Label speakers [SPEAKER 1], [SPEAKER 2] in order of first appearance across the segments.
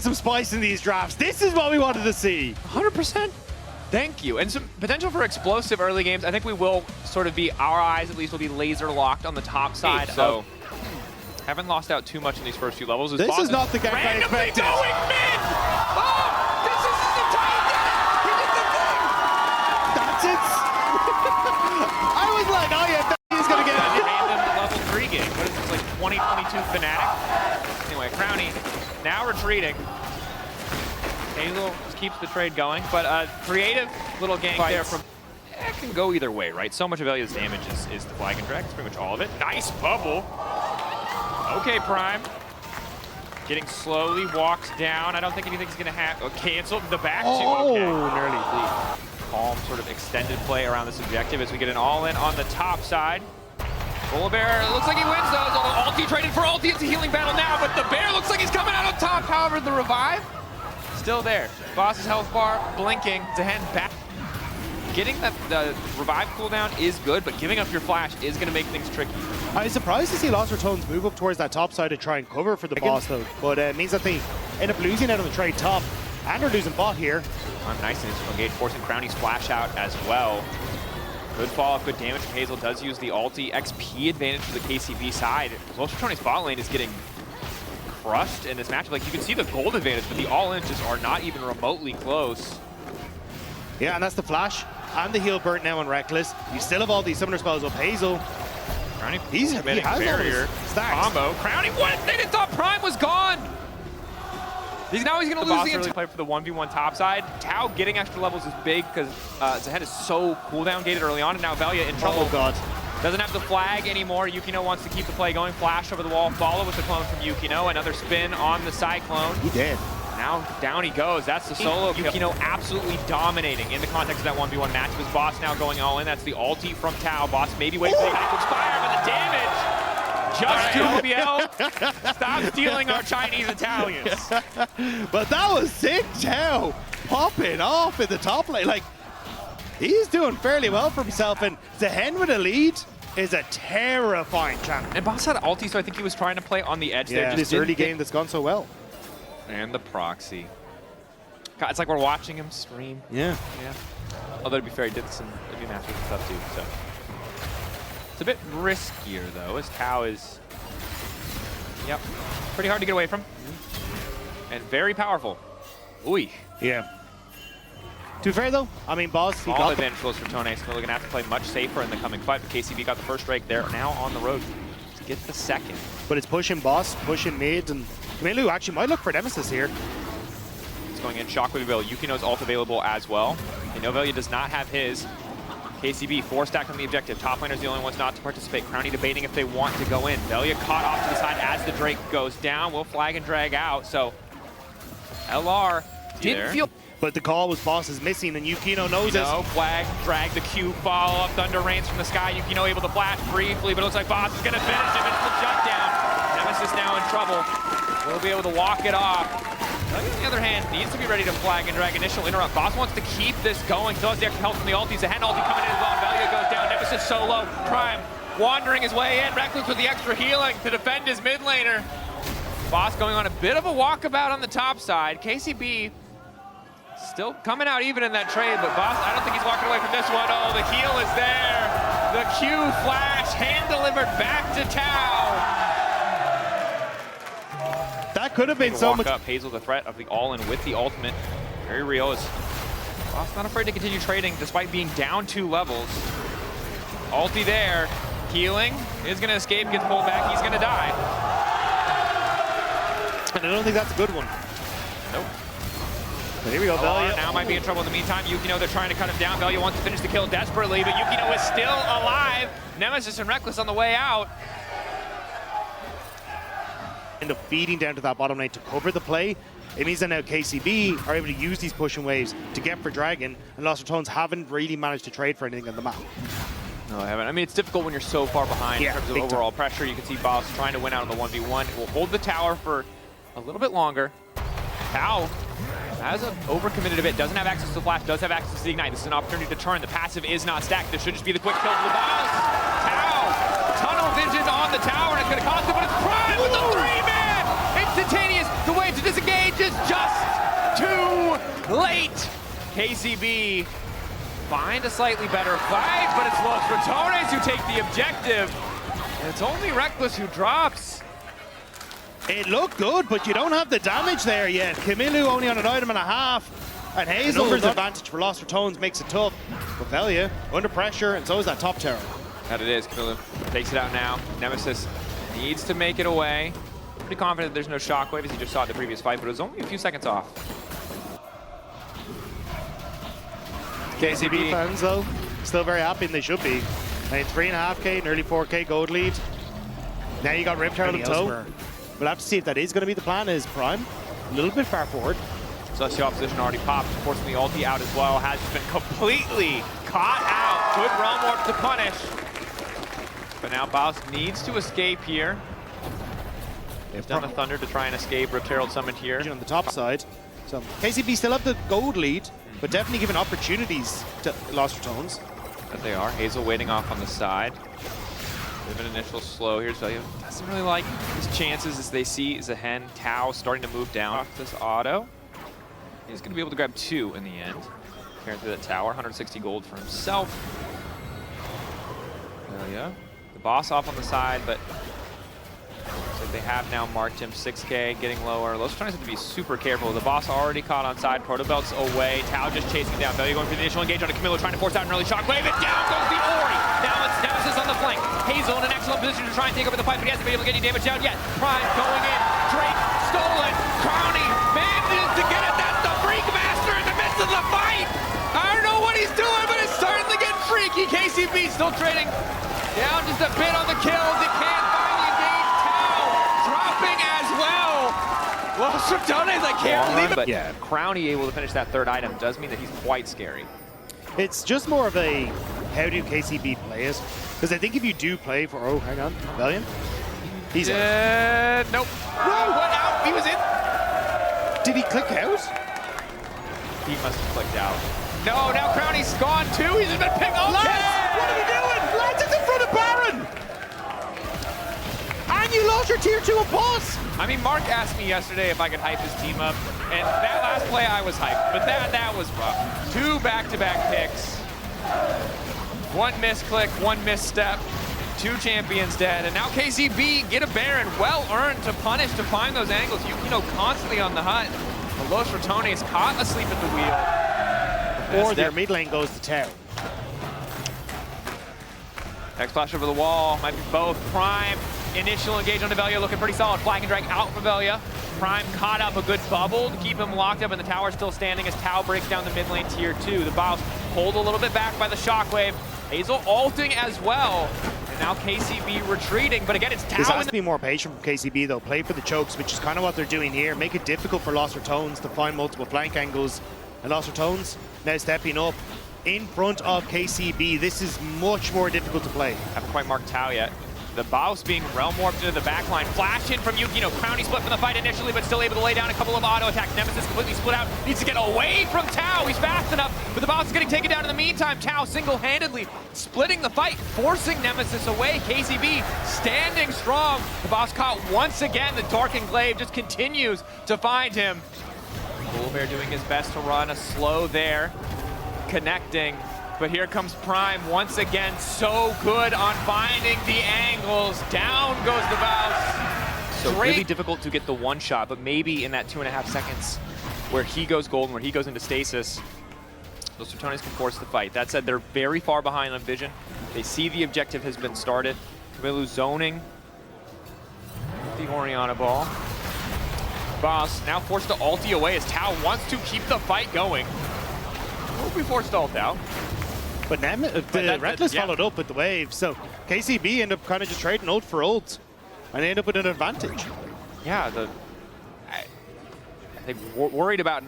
[SPEAKER 1] some spice in these drafts. This is what we wanted to see.
[SPEAKER 2] 100%. Thank you. And some potential for explosive early games. I think we will sort of be, our eyes at least will be laser locked on the top side. So haven't lost out too much in these first few levels.
[SPEAKER 1] This is not the game I expected.
[SPEAKER 2] Going mid! Oh, this is the time! He did the thing!
[SPEAKER 1] That's it. I was like, oh yeah, he's gonna get
[SPEAKER 2] a random level 3 game. What is this, like 2022 Fnatic? Anyway, Crownie now retreating. Hazel just keeps the trade going, but creative little gank there from. It can go either way, right? So much of Elia's damage is the flag and drag. It's pretty much all of it. Nice bubble. Okay, Prime. Getting slowly walked down. I don't think anything's gonna happen. Canceled the back two. Okay.
[SPEAKER 1] Nearly.
[SPEAKER 2] Calm sort of extended play around this objective as we get an all-in on the top side. Bear looks like he wins those. Although Ulti traded for Ulti. It's a healing battle now, but the Bear looks like he's coming out on top. However, the revive still there. Boss's health bar blinking. Zehen back. Getting the revive cooldown is good, but giving up your flash is going to make things tricky.
[SPEAKER 1] I was surprised to see Lost Ratones move up towards that top side to try and cover for the boss though, but it means that they end up losing out on the trade top, and they're losing bot here.
[SPEAKER 2] Nice and engage, forcing Crownie's flash out as well. Good follow-up, good damage from Hazel. Does use the ulti. XP advantage for the KCB side. Lost Ratones bot lane is getting crushed in this matchup. Like, you can see the gold advantage, but the all-in just are not even remotely close.
[SPEAKER 1] Yeah, and that's the flash and the heal burnt now on Reckless. You still have all these summoner spells up. Hazel.
[SPEAKER 2] Crownie,
[SPEAKER 1] he has
[SPEAKER 2] barrier. Combo. Crownie, what? They didn't thought Prime was gone! He's going to lose the entire play for the 1v1 top side. Tao getting extra levels is big because Zehen is so cooldown gated early on, and now Velia in trouble.
[SPEAKER 1] Oh god.
[SPEAKER 2] Doesn't have the flag anymore. Yukino wants to keep the play going. Flash over the wall, follow with the clone from Yukino. Another spin on the Cyclone.
[SPEAKER 1] He did.
[SPEAKER 2] Now down he goes. That's the solo kill. Yukino absolutely dominating in the context of that 1v1 match. His boss now going all in. That's the ulti from Tao. Boss maybe waiting for the guy to expire, but the damage just to OBL. Stop stealing our Chinese Italians.
[SPEAKER 1] But that was sick, Tao popping off in the top lane. Like, he's doing fairly well for himself, and Zehen with a lead is a terrifying champion.
[SPEAKER 2] And Boss had ulti, so I think he was trying to play on the edge there.
[SPEAKER 1] Yeah, this early game that's gone so well.
[SPEAKER 2] And the proxy. God, it's like we're watching him stream.
[SPEAKER 1] Yeah.
[SPEAKER 2] Yeah. Although to be fair, he did this in the new Masters and stuff too, so. It's a bit riskier though, as Tao is, yep, pretty hard to get away from. And very powerful. Ooh.
[SPEAKER 1] Yeah. To be fair though, I mean, Boss, he
[SPEAKER 2] all
[SPEAKER 1] got
[SPEAKER 2] advantage goes for Ratones. We're going to have to play much safer in the coming fight, but KCB got the first strike there, now on the road to get the second.
[SPEAKER 1] But it's pushing Boss, pushing mid, and Kamilu actually might look for Nemesis here.
[SPEAKER 2] It's going in, Shockwave available. Yukino's ult available as well. And Novelia does not have his. KCB, 4-stack on the objective. Top laner's the only ones not to participate. Crownie debating if they want to go in. Velia caught off to the side as the Drake goes down. Will flag and drag out, so LR didn't feel.
[SPEAKER 1] But the call was Boss is missing, and Yukino knows it.
[SPEAKER 2] Flag, drag the Q, follow up, Thunder Rains from the sky. Yukino able to flash briefly, but it looks like Boss is going to finish him. It's the shutdown. Nemesis now in trouble. Will be able to walk it off. On the other hand, needs to be ready to flag and drag. Initial interrupt. Boss wants to keep this going. Still has the extra help from the ultis. The hand ulti coming in as well. Velia goes down. Nemesis solo. Prime wandering his way in. Reckless with the extra healing to defend his mid laner. Boss going on a bit of a walkabout on the top side. KCB still coming out even in that trade, but Boss, I don't think he's walking away from this one. Oh, the heal is there. The Q flash, hand delivered back to Tao.
[SPEAKER 1] That could have been so much.
[SPEAKER 2] Up Hazel, the threat of the all-in with the ultimate. Very real. Is Boss not afraid to continue trading despite being down 2 levels. Ulti there. Healing is going to escape, gets pulled back. He's going to die.
[SPEAKER 1] And I don't think that's a good one.
[SPEAKER 2] Nope.
[SPEAKER 1] But here we go, Velia.
[SPEAKER 2] Now might be in trouble in the meantime. Yukino, they're trying to cut him down. Velia wants to finish the kill desperately, but Yukino is still alive. Nemesis and Reckless on the way out.
[SPEAKER 1] End up feeding down to that bottom lane to cover the play. It means that now KCB are able to use these pushing waves to get for Dragon, and Lost Ratones haven't really managed to trade for anything on the map.
[SPEAKER 2] No, I haven't. I mean, it's difficult when you're so far behind in terms of overall pressure. You can see Boss trying to win out on the 1v1. It will hold the tower for a little bit longer. Tao has overcommitted a bit, doesn't have access to the flash, does have access to the ignite. This is an opportunity to turn. The passive is not stacked. This should just be the quick kill for the boss. Tao, tunnel vision on the tower, and it's going to cost him, but it's Prime with the 3-man! Instantaneous, the way to disengage. is just too late. KCB find a slightly better fight, but it's Los Ratones who take the objective. And it's only Reckless who drops.
[SPEAKER 1] It looked good, but you don't have the damage there yet. Kamilu only on an item and a half. And Hazel, numbers advantage for Los Ratones makes it tough. Revelia under pressure, and so is that top tower.
[SPEAKER 2] That it is. Kamilu takes it out now. Nemesis needs to make it away. Pretty confident there's no shockwave, as he just saw in the previous fight, but it was only a few seconds off.
[SPEAKER 1] KCB fans, though, still very happy, and they should be. I mean, 3.5K, nearly 4K gold lead. Now you got Rip Herald in tow. We'll have to see if that is going to be the plan. Is Prime a little bit far forward?
[SPEAKER 2] Celestial opposition already popped. Forcing the ulti out as well. Has been completely caught out. Good Realm Warp to punish. But now Baus needs to escape here. They've done the Thunder to try and escape. Rift Herald summoned here.
[SPEAKER 1] On the top side. So KCB still have the gold lead, but definitely given opportunities to Los Ratones.
[SPEAKER 2] That they are. Hazel waiting off on the side. Bit of an initial slow here. So doesn't really like his chances as they see Zahen, Tau starting to move down off this auto. He's going to be able to grab 2 in the end. Carrying through that tower, 160 gold for himself. Yeah. The boss off on the side, but looks like they have now marked him 6K, getting lower. Los Ratones have to be super careful. The boss already caught on side. Protobelt's away. Tau just chasing down. Velia going for the initial engage on a Camilo, trying to force out an early shockwave. And down goes the Ori. Now it's Nemesis on the flank. Hazel in an excellent position to try and take over the fight, but he hasn't been able to get any damage down yet. Prime going in. Drake stolen. Crowny manages to get it. That's the Freak Master in the midst of the fight. I don't know what he's doing, but it's starting to get freaky. KCB still trading down just a bit on the kills. It can't find the engage. Tau dropping as well. Well, Ratones, I can't believe it. But yeah, Crowny able to finish that third item does mean that he's quite scary.
[SPEAKER 1] It's just more of a how do KCB play it? Because I think if you do play for, oh, hang on, Valiant? He's out.
[SPEAKER 2] Nope. No, what out? He was in.
[SPEAKER 1] Did he click out?
[SPEAKER 2] He must have clicked out. No, now Crowny's gone too. He's been picked up.
[SPEAKER 1] Lads, what are we doing? Lads, it's in front of Baron. And you lost your tier 2 of boss.
[SPEAKER 2] I mean, Mark asked me yesterday if I could hype his team up, and that last play I was hyped, but that was rough. 2 back-to-back picks. 1 misclick, 1 misstep, 2 champions dead, and now KCB get a Baron, well earned to punish, to find those angles. Yukino constantly on the hunt. But Los Ratones caught asleep at the wheel.
[SPEAKER 1] Or their mid lane goes to Tau.
[SPEAKER 2] X-Flash over the wall, might be both. Prime, initial engage on Velia, looking pretty solid. Flag and drag out for Velia. Prime caught up a good bubble to keep him locked up, and the tower still standing as Tau breaks down the mid lane tier 2. The Baus pulled a little bit back by the shockwave. Hazel ulting as well. And now KCB retreating, but again, it's Tau.
[SPEAKER 1] This has to be more patient from KCB though. Play for the chokes, which is kind of what they're doing here. Make it difficult for Los Ratones to find multiple flank angles. And Los Ratones now stepping up in front of KCB. This is much more difficult to play.
[SPEAKER 2] Haven't quite marked Tau yet. The Baus being realm warped into the backline. Flash in from Yukino. Crowny split from the fight initially, but still able to lay down a couple of auto attacks. Nemesis completely split out. Needs to get away from Tau. He's fast enough, but the Baus is getting taken down in the meantime. Tau single-handedly splitting the fight, forcing Nemesis away. KCB standing strong. The Baus caught once again. The Dark Glaive just continues to find him. Bullbear doing his best to run a slow there, connecting. But here comes Prime once again, so good on finding the angles. Down goes the Baus. So really difficult to get the one shot, but maybe in that 2.5 seconds where he goes golden, where he goes into stasis, those Ratones can force the fight. That said, they're very far behind on vision. They see the objective has been started. Kamilu zoning the Oriana ball. Baus now forced to ulti away as Tau wants to keep the fight going. Will be forced to ult out.
[SPEAKER 1] But the Reckless followed up with the wave, so KCB end up kind of just trading ult for ult, and they end up with an advantage.
[SPEAKER 2] Yeah, they were worried about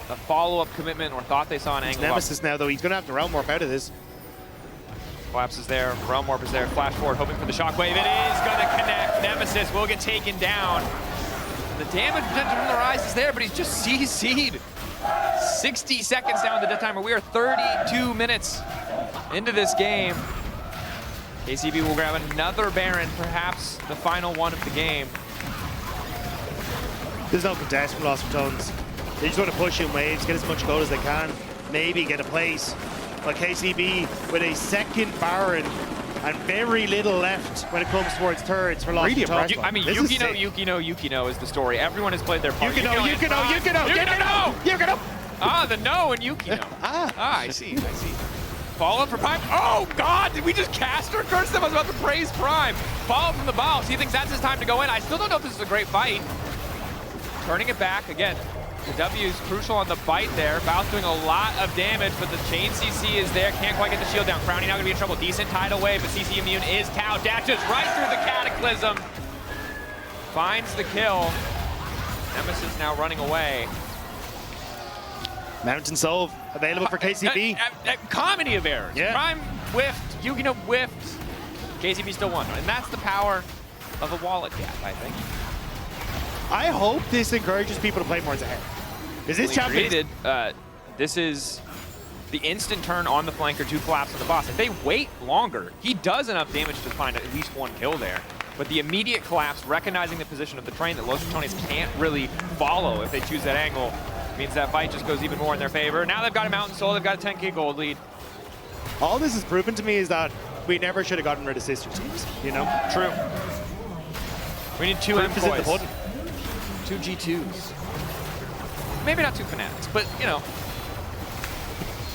[SPEAKER 2] a follow-up commitment or thought they saw an angle.
[SPEAKER 1] Nemesis now, though, he's going to have to Realm Warp out of this.
[SPEAKER 2] Collapse is there, Realm Warp is there, flash forward, hoping for the shockwave. It is going to connect. Nemesis will get taken down. The damage potential from the Rise is there, but he's just CC'd. 60 seconds down the death timer. We are 32 minutes into this game. KCB will grab another Baron, perhaps the final one of the game.
[SPEAKER 1] There's no contest from Lost Ratones. They just want to push in waves, get as much gold as they can, maybe get a place. But KCB with a second Baron and very little left when it comes towards turrets for Lost
[SPEAKER 2] Really
[SPEAKER 1] Ratones.
[SPEAKER 2] I mean, Yukino is the story. Everyone has played their part.
[SPEAKER 1] Yukino!
[SPEAKER 2] Ah, the no and Yukino. I see. Follow for Prime. Oh, God! Did we just cast or curse them? I was about to praise Prime. Follow from the boss. He thinks that's his time to go in. I still don't know if this is a great fight. Turning it back. Again, the W is crucial on the bite there. Bao's doing a lot of damage, but the chain CC is there. Can't quite get the shield down. Crownie now going to be in trouble. Decent tidal wave, but CC immune is Tau. Dashes right through the Cataclysm. Finds the kill. Nemesis now running away.
[SPEAKER 1] Mountain Soul available for KCB.
[SPEAKER 2] Comedy of errors.
[SPEAKER 1] Yeah.
[SPEAKER 2] Prime whiffed, Yukino whiffed. KCB still won. And that's the power of a wallet gap, I think.
[SPEAKER 1] I hope this encourages people to play more as a head. Is this champion?
[SPEAKER 2] This is the instant turn on the flanker to collapse on the boss. If they wait longer, he does enough damage to find at least one kill there. But the immediate collapse, recognizing the position of the train that Los Ratones can't really follow if they choose that angle, means that fight just goes even more in their favor. Now they've got a Mountain Soul, they've got a 10k gold lead.
[SPEAKER 1] All this has proven to me is that we never should have gotten rid of sister teams, you know?
[SPEAKER 2] True. We need two
[SPEAKER 1] Proof is in the
[SPEAKER 2] M-Coys.
[SPEAKER 1] pudding.
[SPEAKER 2] 2 G2s. Maybe not 2 Fanatics, but, you know,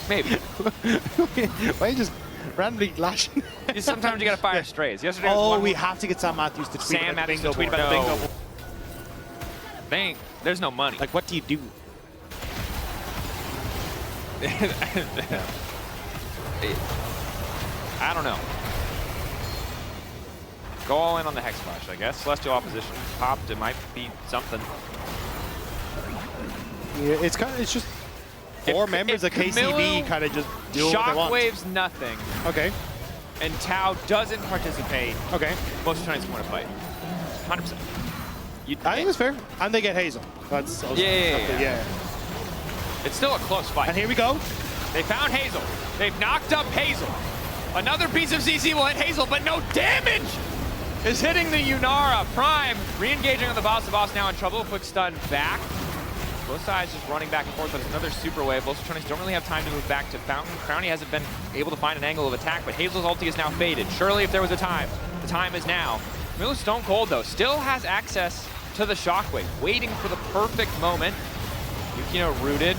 [SPEAKER 2] maybe.
[SPEAKER 1] Why are you just randomly lashing?
[SPEAKER 2] Sometimes you gotta fire strays. Yesterday was one
[SPEAKER 1] we have to get Sam Matthews to tweet
[SPEAKER 2] Sam
[SPEAKER 1] about the
[SPEAKER 2] Matthews
[SPEAKER 1] bingo
[SPEAKER 2] to tweet
[SPEAKER 1] board.
[SPEAKER 2] about the bingo
[SPEAKER 1] No.
[SPEAKER 2] board. There's no money.
[SPEAKER 1] Like, what do you do?
[SPEAKER 2] I don't know. Go all in on the Hex Flash, I guess. Celestial Opposition popped. It might be something.
[SPEAKER 1] Yeah, it's just four members of KCB kind of just do what they want.
[SPEAKER 2] Shockwave's nothing,
[SPEAKER 1] Okay.
[SPEAKER 2] and Tau doesn't participate.
[SPEAKER 1] Okay.
[SPEAKER 2] Most Ratones can win a fight. 100%.
[SPEAKER 1] I think it's fair. And they get Hazel. That's also
[SPEAKER 2] Yeah. It's still a close fight.
[SPEAKER 1] And here we go.
[SPEAKER 2] They found Hazel. They've knocked up Hazel. Another piece of CC will hit Hazel, but no damage is hitting the Yunara. Prime re-engaging on the boss. The boss now in trouble. Quick stun back. Both sides just running back and forth, but it's another super wave. Los Ratones don't really have time to move back to Fountain. Crownie hasn't been able to find an angle of attack, but Hazel's ulti is now faded. Surely if there was a time, the time is now. Miller Stone Cold, though, still has access to the Shockwave, waiting for the perfect moment. Yukino rooted.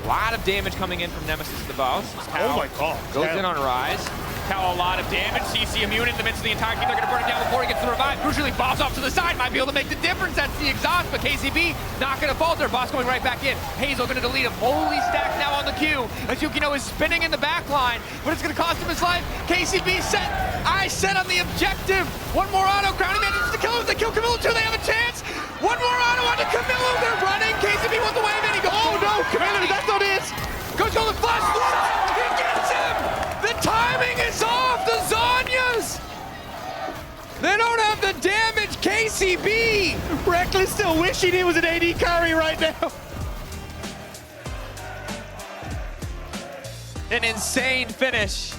[SPEAKER 2] A lot of damage coming in from Nemesis the boss.
[SPEAKER 1] Oh my god.
[SPEAKER 2] Goes in on Rise. Tau a lot of damage. CC immune in the midst of the entire team. They're going to burn it down before he gets the revive. Crucially, Boss off to the side. Might be able to make the difference. That's the exhaust, but KCB not going to falter. Boss going right back in. Hazel going to delete him. Holy stack now on the queue as Yukino is spinning in the back line, but it's going to cost him his life. KCB set. I set on the objective. One more auto. Crownie manages to kill him. If they kill Camilo too, they have a chance. One more auto onto Camilo. They're running. KCB wants the wave in. He goes, oh no, Camilo, that's not it. Goes to the flash. He gets him. The timing is off. The Zanyas. They don't have the damage. KCB.
[SPEAKER 1] Reckless still wishing he was an AD carry right now.
[SPEAKER 2] An insane finish.